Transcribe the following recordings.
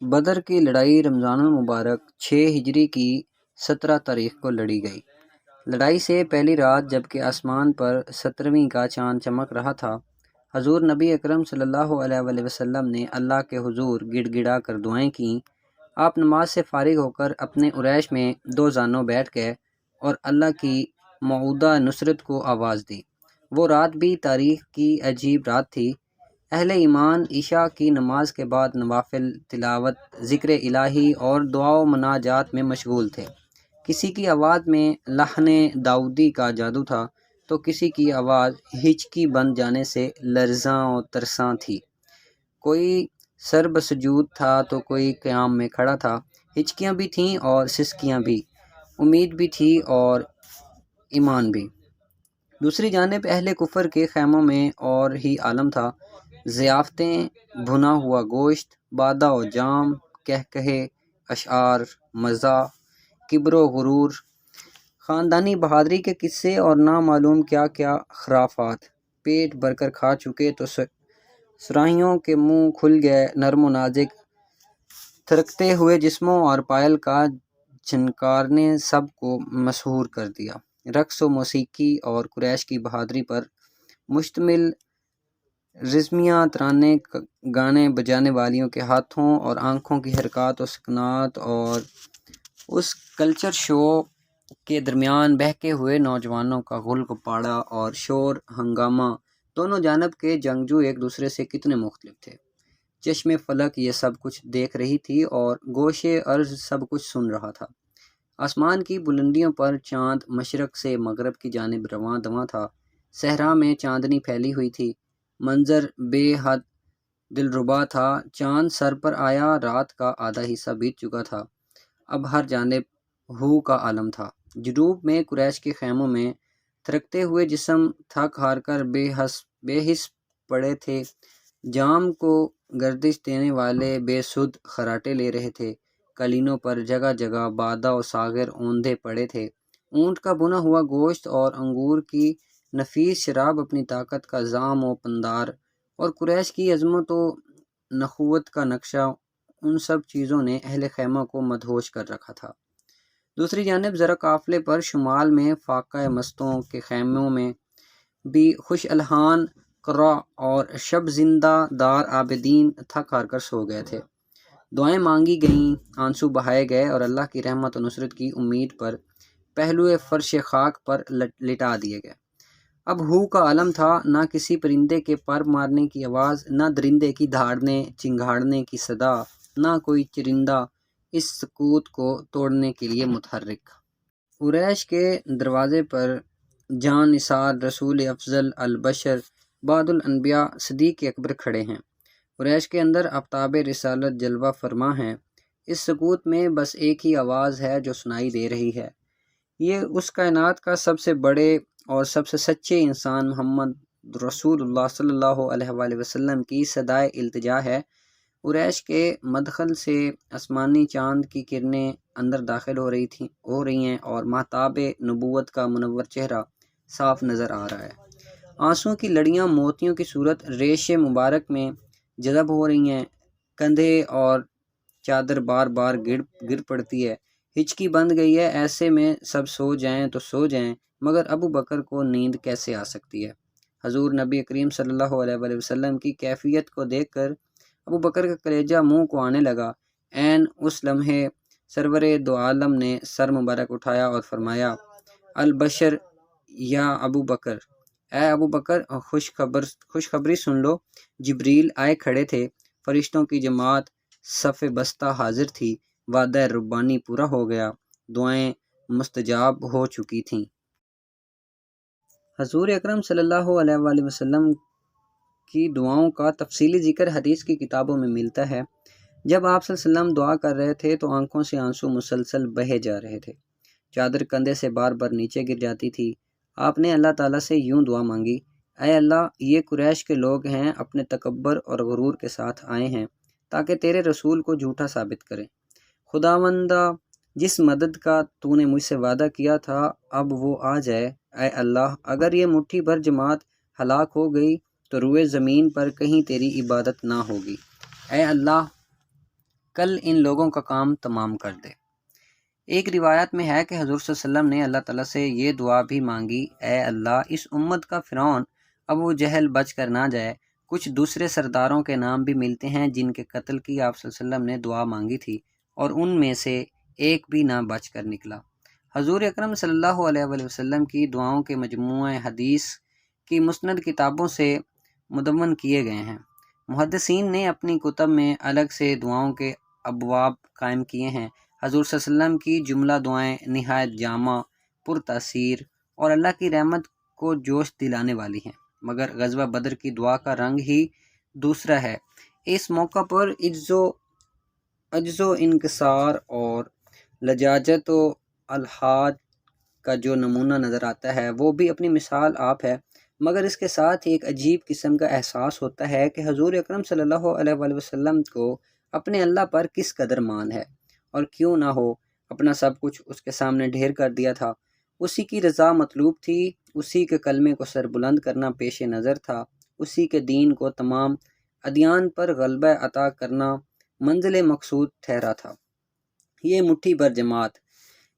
بدر کی لڑائی رمضان المبارک 6 ہجری کی 17 تاریخ کو لڑی گئی۔ لڑائی سے پہلی رات جبکہ آسمان پر 17ویں کا چاند چمک رہا تھا، حضور نبی اکرم صلی اللہ علیہ وآلہ وسلم نے اللہ کے حضور گڑ گڑا کر دعائیں کیں۔ آپ نماز سے فارغ ہو کر اپنے عریش میں دو زانوں بیٹھ گئے اور اللہ کی موعودہ نصرت کو آواز دی۔ وہ رات بھی تاریخ کی عجیب رات تھی۔ اہل ایمان عشاء کی نماز کے بعد نوافل، تلاوت، ذکر الہی اور دعا و مناجات میں مشغول تھے۔ کسی کی آواز میں لحن داؤدی کا جادو تھا تو کسی کی آواز ہچکی بن جانے سے لرزاں و ترساں تھی۔ کوئی سر بسجود تھا تو کوئی قیام میں کھڑا تھا۔ ہچکیاں بھی تھیں اور سسکیاں بھی، امید بھی تھی اور ایمان بھی۔ دوسری جانب اہل کفر کے خیموں میں اور ہی عالم تھا۔ ضیافتیں، بھنا ہوا گوشت، بادہ و جام، کہکہے، اشعار، مزاح، کبر و غرور، خاندانی بہادری کے قصے اور نامعلوم کیا کیا خرافات۔ پیٹ بھر کر کھا چکے تو صراحیوں کے منہ کھل گئے۔ نرم و نازک تھرکتے ہوئے جسموں اور پائل کا جھنکار نے سب کو مسحور کر دیا۔ رقص و موسیقی اور قریش کی بہادری پر مشتمل رزمیہ ترانے گانے بجانے والیوں کے ہاتھوں اور آنکھوں کی حرکات و سکنات اور اس کلچر شو کے درمیان بہکے ہوئے نوجوانوں کا غل غپاڑہ اور شور ہنگامہ، دونوں جانب کے جنگجو ایک دوسرے سے کتنے مختلف تھے۔ چشم فلک یہ سب کچھ دیکھ رہی تھی اور گوش ارض سب کچھ سن رہا تھا۔ آسمان کی بلندیوں پر چاند مشرق سے مغرب کی جانب رواں دواں تھا۔ صحرا میں چاندنی پھیلی ہوئی تھی۔ منظر بے حد دلربا تھا۔ چاند سر پر آیا، رات کا آدھا حصہ بیت چکا تھا۔ اب ہر جانب ہو کا عالم تھا۔ جنوب میں قریش کے خیموں میں تھرکتے ہوئے جسم تھک ہار کر بے حس پڑے تھے۔ جام کو گردش دینے والے بے سدھ خراٹے لے رہے تھے۔ قلینوں پر جگہ جگہ بادہ و ساغر اوندھے پڑے تھے۔ اونٹ کا بنا ہوا گوشت اور انگور کی نفیس شراب اپنی طاقت کا زعم و پندار، اور قریش کی عظمت و نخوت کا نقشہ، ان سب چیزوں نے اہل خیمہ کو مدہوش کر رکھا تھا۔ دوسری جانب ذرا قافلے پر شمال میں فاقہ مستوں کے خیموں میں بھی خوش الحان قراء اور شب زندہ دار عابدین تھک ہار کر سو گئے تھے۔ دعائیں مانگی گئیں، آنسو بہائے گئے اور اللہ کی رحمت و نصرت کی امید پر پہلوئے فرش خاک پر لٹا دیے گئے۔ اب ہو کا عالم تھا، نہ کسی پرندے کے پر مارنے کی آواز، نہ درندے کی دھاڑنے چنگھاڑنے کی صدا، نہ کوئی چرندہ اس سکوت کو توڑنے کے لیے متحرک۔ قریش کے دروازے پر جان نثار رسول افضل البشر بعد الانبیاء صدیق اکبر کھڑے ہیں۔ قریش کے اندر آفتاب رسالت جلوہ فرما ہے۔ اس سکوت میں بس ایک ہی آواز ہے جو سنائی دے رہی ہے۔ یہ اس کائنات کا سب سے بڑے اور سب سے سچے انسان محمد رسول اللہ صلی اللہ علیہ وآلہ وسلم کی صدائے التجا ہے۔ قریش کے مدخل سے آسمانی چاند کی کرنیں اندر داخل ہو رہی ہیں اور مہتاب نبوت کا منور چہرہ صاف نظر آ رہا ہے۔ آنسوؤں کی لڑیاں موتیوں کی صورت ریش مبارک میں جذب ہو رہی ہیں۔ کندھے اور چادر بار بار گر پڑتی ہے۔ ہچکی بند گئی ہے۔ ایسے میں سب سو جائیں تو سو جائیں، مگر ابو بکر کو نیند کیسے آ سکتی ہے؟ حضور نبی کریم صلی اللہ علیہ وآلہ وسلم کی کیفیت کو دیکھ کر ابو بکر کا کلیجہ منہ کو آنے لگا۔ عین اس لمحے سرور دو عالم نے سر مبارک اٹھایا اور فرمایا: البشر یا ابو بکر، اے ابو بکر خوشخبری سن لو۔ جبریل آئے کھڑے تھے، فرشتوں کی جماعت صف بستہ حاضر تھی، وعدہ ربانی پورا ہو گیا، دعائیں مستجاب ہو چکی تھیں۔ حضور اکرم صلی اللہ علیہ وآلہ وسلم کی دعاؤں کا تفصیلی ذکر حدیث کی کتابوں میں ملتا ہے۔ جب آپ صلی اللہ علیہ وسلم دعا کر رہے تھے تو آنکھوں سے آنسو مسلسل بہے جا رہے تھے۔ چادر کندھے سے بار بار نیچے گر جاتی تھی۔ آپ نے اللہ تعالیٰ سے یوں دعا مانگی: اے اللہ، یہ قریش کے لوگ ہیں، اپنے تکبر اور غرور کے ساتھ آئے ہیں تاکہ تیرے رسول کو جھوٹا ثابت کریں۔ خداوندہ، جس مدد کا تو نے مجھ سے وعدہ کیا تھا اب وہ آ جائے۔ اے اللہ، اگر یہ مٹھی بھر جماعت ہلاک ہو گئی تو روئے زمین پر کہیں تیری عبادت نہ ہوگی۔ اے اللہ، کل ان لوگوں کا کام تمام کر دے۔ ایک روایت میں ہے کہ حضور صلی اللہ علیہ وسلم نے اللہ تعالیٰ سے یہ دعا بھی مانگی، اے اللہ اس امت کا فرعون ابو جہل بچ کر نہ جائے۔ کچھ دوسرے سرداروں کے نام بھی ملتے ہیں جن کے قتل کی آپ صلی اللہ علیہ وسلم نے دعا مانگی تھی اور ان میں سے ایک بھی نہ بچ کر نکلا۔ حضور اکرم صلی اللہ علیہ وآلہ وسلم کی دعاؤں کے مجموعہ حدیث کی مسند کتابوں سے مدون کیے گئے ہیں۔ محدثین نے اپنی کتب میں الگ سے دعاؤں کے ابواب قائم کیے ہیں۔ حضور صلی اللہ علیہ وسلم کی جملہ دعائیں نہایت جامع، پرتاثیر اور اللہ کی رحمت کو جوش دلانے والی ہیں، مگر غزوہ بدر کی دعا کا رنگ ہی دوسرا ہے۔ اس موقع پر عجز و انکسار اور لجاجت و الحاد کا جو نمونہ نظر آتا ہے وہ بھی اپنی مثال آپ ہے، مگر اس کے ساتھ ایک عجیب قسم کا احساس ہوتا ہے کہ حضور اکرم صلی اللہ علیہ وآلہ وسلم کو اپنے اللہ پر کس قدر مان ہے، اور کیوں نہ ہو، اپنا سب کچھ اس کے سامنے ڈھیر کر دیا تھا۔ اسی کی رضا مطلوب تھی، اسی کے کلمے کو سربلند کرنا پیش نظر تھا، اسی کے دین کو تمام ادیان پر غلبہ عطا کرنا منزل مقصود ٹھہرا تھا۔ یہ مٹھی بھر جماعت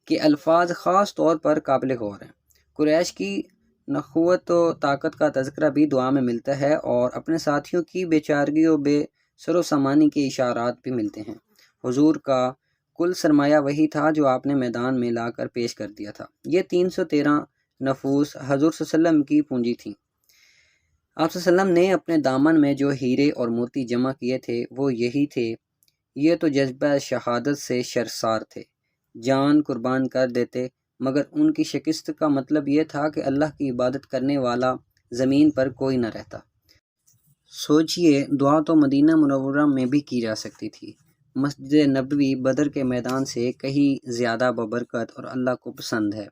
کے الفاظ خاص طور پر قابل غور ہیں۔ قریش کی نخوت و طاقت کا تذکرہ بھی دعا میں ملتا ہے اور اپنے ساتھیوں کی بے چارگی و بے سر و سامانی کے اشارات بھی ملتے ہیں۔ حضور کا کل سرمایہ وہی تھا جو آپ نے میدان میں لا کر پیش کر دیا تھا۔ یہ 313 نفوس حضور صلی اللہ علیہ وسلم کی پونجی تھیں۔ آپ صلی اللہ علیہ وسلم نے اپنے دامن میں جو ہیرے اور موتی جمع کیے تھے وہ یہی تھے۔ یہ تو جذبہ شہادت سے شرسار تھے، جان قربان کر دیتے، مگر ان کی شکست کا مطلب یہ تھا کہ اللہ کی عبادت کرنے والا زمین پر کوئی نہ رہتا۔ سوچئے، دعا تو مدینہ منورہ میں بھی کی جا سکتی تھی۔ مسجد نبوی بدر کے میدان سے کہیں زیادہ ببرکت اور اللہ کو پسند ہے۔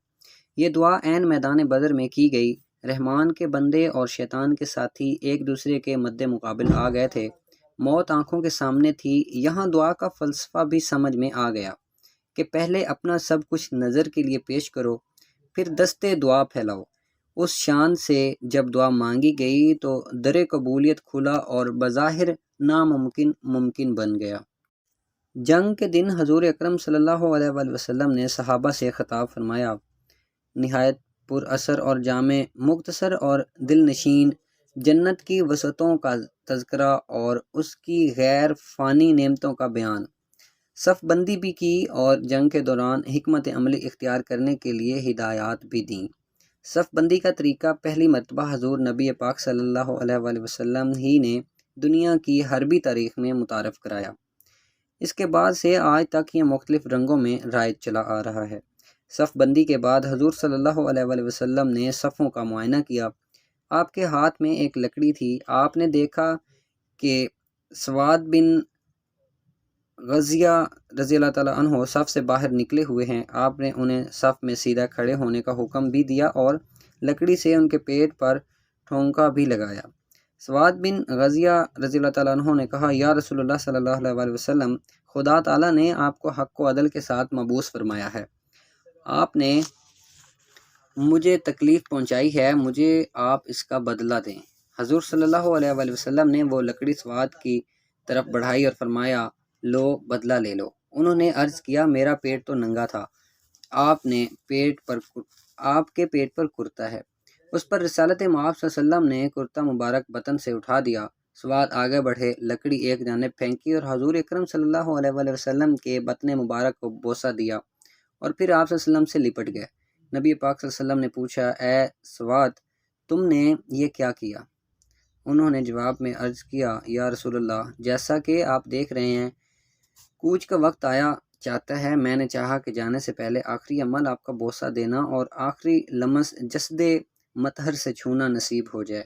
یہ دعا عین میدان بدر میں کی گئی۔ رحمان کے بندے اور شیطان کے ساتھی ایک دوسرے کے مد مقابل آ گئے تھے، موت آنکھوں کے سامنے تھی۔ یہاں دعا کا فلسفہ بھی سمجھ میں آ گیا کہ پہلے اپنا سب کچھ نظر کے لیے پیش کرو، پھر دستے دعا پھیلاؤ۔ اس شان سے جب دعا مانگی گئی تو در قبولیت کھلا اور بظاہر ناممکن ممکن بن گیا۔ جنگ کے دن حضور اکرم صلی اللہ علیہ وآلہ وسلم نے صحابہ سے خطاب فرمایا، نہایت پر اثر اور جامع، مختصر اور دل نشین، جنت کی وسعتوں کا تذکرہ اور اس کی غیر فانی نعمتوں کا بیان۔ صف بندی بھی کی اور جنگ کے دوران حکمت عملی اختیار کرنے کے لیے ہدایات بھی دیں۔ صف بندی کا طریقہ پہلی مرتبہ حضور نبی پاک صلی اللہ علیہ وآلہ وسلم ہی نے دنیا کی حربی تاریخ میں متعارف کرایا۔ اس کے بعد سے آج تک یہ مختلف رنگوں میں رائج چلا آ رہا ہے۔ صف بندی کے بعد حضور صلی اللہ علیہ وآلہ وسلم نے صفوں کا معائنہ کیا۔ آپ کے ہاتھ میں ایک لکڑی تھی۔ آپ نے دیکھا کہ سواد بن غزیہ رضی اللہ تعالیٰ عنہ صف سے باہر نکلے ہوئے ہیں۔ آپ نے انہیں صف میں سیدھا کھڑے ہونے کا حکم بھی دیا اور لکڑی سے ان کے پیٹ پر ٹھونکا بھی لگایا۔ سواد بن غزیہ رضی اللہ تعالیٰ عنہ نے کہا، یا رسول اللہ صلی اللہ علیہ وآلہ وسلم، خدا تعالیٰ نے آپ کو حق و عدل کے ساتھ مبعوث فرمایا ہے۔ آپ نے مجھے تکلیف پہنچائی ہے، مجھے آپ اس کا بدلہ دیں۔ حضور صلی اللہ علیہ وآلہ وسلم نے وہ لکڑی سواد کی طرف بڑھائی اور فرمایا، لو بدلہ لے لو۔ انہوں نے عرض کیا، میرا پیٹ تو ننگا تھا، آپ کے پیٹ پر کرتا ہے۔ اس پر رسالت مآب صلی اللہ علیہ وسلم نے کرتا مبارک بطن سے اٹھا دیا۔ سواد آگے بڑھے، لکڑی ایک جانب پھینکی اور حضور اکرم صلی اللہ علیہ وآلہ وسلم کے بطن مبارک کو بوسہ دیا اور پھر آپ صلی اللہ علیہ وسلم سے لپٹ گئے۔ نبی پاک صلی اللہ علیہ وسلم نے پوچھا، اے سواد، تم نے یہ کیا کیا؟ انہوں نے جواب میں عرض کیا، یا رسول اللہ، جیسا کہ آپ دیکھ رہے ہیں، کوچ کا وقت آیا چاہتا ہے، میں نے چاہا کہ جانے سے پہلے آخری عمل آپ کا بوسہ دینا اور آخری لمس جسد مطہر سے چھونا نصیب ہو جائے،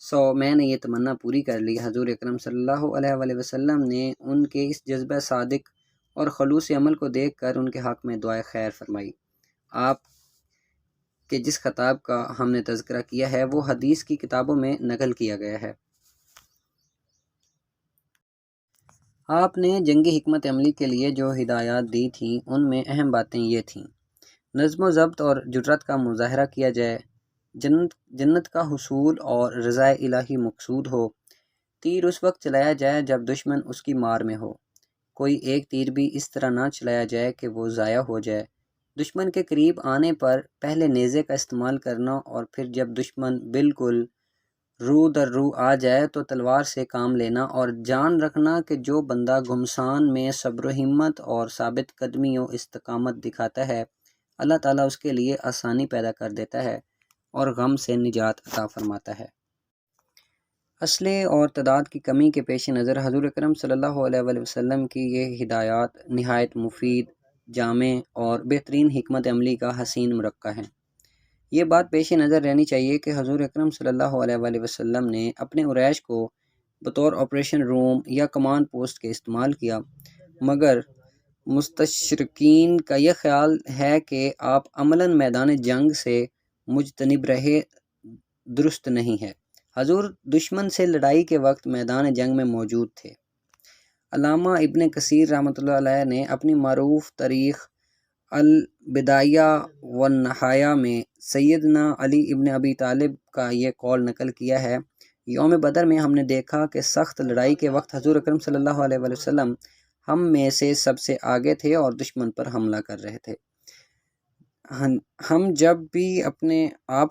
سو میں نے یہ تمنا پوری کر لی۔ حضور اکرم صلی اللہ علیہ وآلہ وسلم نے ان کے اس جذبہ صادق اور خلوص عمل کو دیکھ کر ان کے حق میں دعائے خیر فرمائی۔ آپ کے جس خطاب کا ہم نے تذکرہ کیا ہے وہ حدیث کی کتابوں میں نقل کیا گیا ہے۔ آپ نے جنگی حکمت عملی کے لیے جو ہدایات دی تھیں ان میں اہم باتیں یہ تھیں، نظم و ضبط اور جرأت کا مظاہرہ کیا جائے، جنت کا حصول اور رضا الہی مقصود ہو، تیر اس وقت چلایا جائے جب دشمن اس کی مار میں ہو، کوئی ایک تیر بھی اس طرح نہ چلایا جائے کہ وہ ضائع ہو جائے۔ دشمن کے قریب آنے پر پہلے نیزے کا استعمال کرنا اور پھر جب دشمن بالکل رو در رو آ جائے تو تلوار سے کام لینا، اور جان رکھنا کہ جو بندہ گھمسان میں صبر و ہمت اور ثابت قدمی و استقامت دکھاتا ہے، اللہ تعالیٰ اس کے لیے آسانی پیدا کر دیتا ہے اور غم سے نجات عطا فرماتا ہے۔ اسلحے اور تعداد کی کمی کے پیش نظر حضور اکرم صلی اللہ علیہ وآلہ وسلم کی یہ ہدایات نہایت مفید، جامع اور بہترین حکمت عملی کا حسین مرقع ہیں۔ یہ بات پیش نظر رہنی چاہیے کہ حضور اکرم صلی اللہ علیہ وآلہ وسلم نے اپنے عریش کو بطور آپریشن روم یا کمانڈ پوسٹ کے استعمال کیا، مگر مستشرقین کا یہ خیال ہے کہ آپ عملاً میدان جنگ سے مجتنب رہے، درست نہیں ہے۔ حضور دشمن سے لڑائی کے وقت میدان جنگ میں موجود تھے۔ علامہ ابن کثیر رحمۃ اللہ علیہ نے اپنی معروف تاریخ البدایہ والنہایہ میں سیدنا علی ابن ابی طالب کا یہ قول نقل کیا ہے: یوم بدر میں ہم نے دیکھا کہ سخت لڑائی کے وقت حضور اکرم صلی اللہ علیہ وآلہ وسلم ہم میں سے سب سے آگے تھے اور دشمن پر حملہ کر رہے تھے۔ ہم جب بھی اپنے آپ